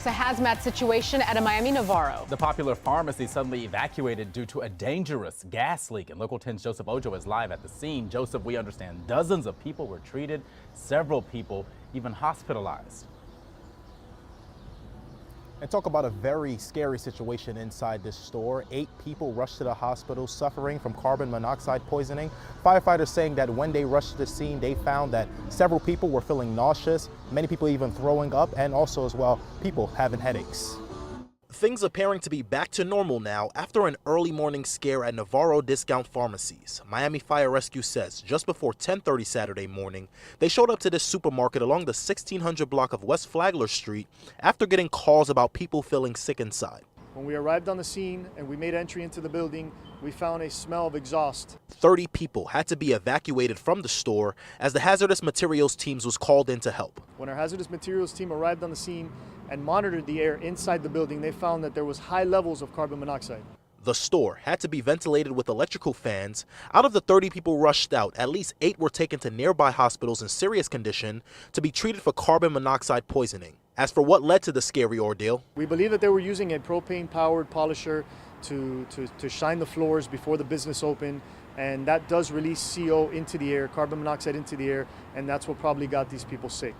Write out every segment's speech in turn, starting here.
It's a hazmat situation at a Miami Navarro. The popular pharmacy suddenly evacuated due to a dangerous gas leak. And Local 10's Joseph Ojo is live at the scene. Joseph, we understand dozens of people were treated, several people even hospitalized. And talk about a very scary situation inside this store. 8 people rushed to the hospital suffering from carbon monoxide poisoning. Firefighters saying that when they rushed to the scene, they found that several people were feeling nauseous, many people even throwing up, and also as well, people having headaches. Things appearing to be back to normal now after an early morning scare at Navarro discount pharmacies. Miami Fire Rescue says just before 10:30 Saturday morning, they showed up to this supermarket along the 1600 block of West Flagler Street after getting calls about people feeling sick inside. When we arrived on the scene and we made entry into the building, we found a smell of exhaust. 30 people had to be evacuated from the store as the hazardous materials teams was called in to help. When our hazardous materials team arrived on the scene and monitored the air inside the building, they found that there was high levels of carbon monoxide. The store had to be ventilated with electrical fans. Out of the 30 people rushed out, at least 8 were taken to nearby hospitals in serious condition to be treated for carbon monoxide poisoning. As for what led to the scary ordeal, we believe that they were using a propane-powered polisher to shine the floors before the business opened, and that does release CO into the air, carbon monoxide into the air, and that's what probably got these people sick.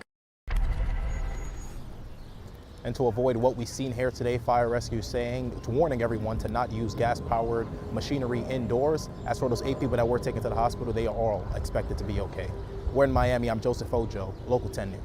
And to avoid what we've seen here today, Fire Rescue is warning everyone to not use gas-powered machinery indoors. As for those 8 people that were taken to the hospital, they are all expected to be okay. We're in Miami. I'm Joseph Ojo, Local 10 News.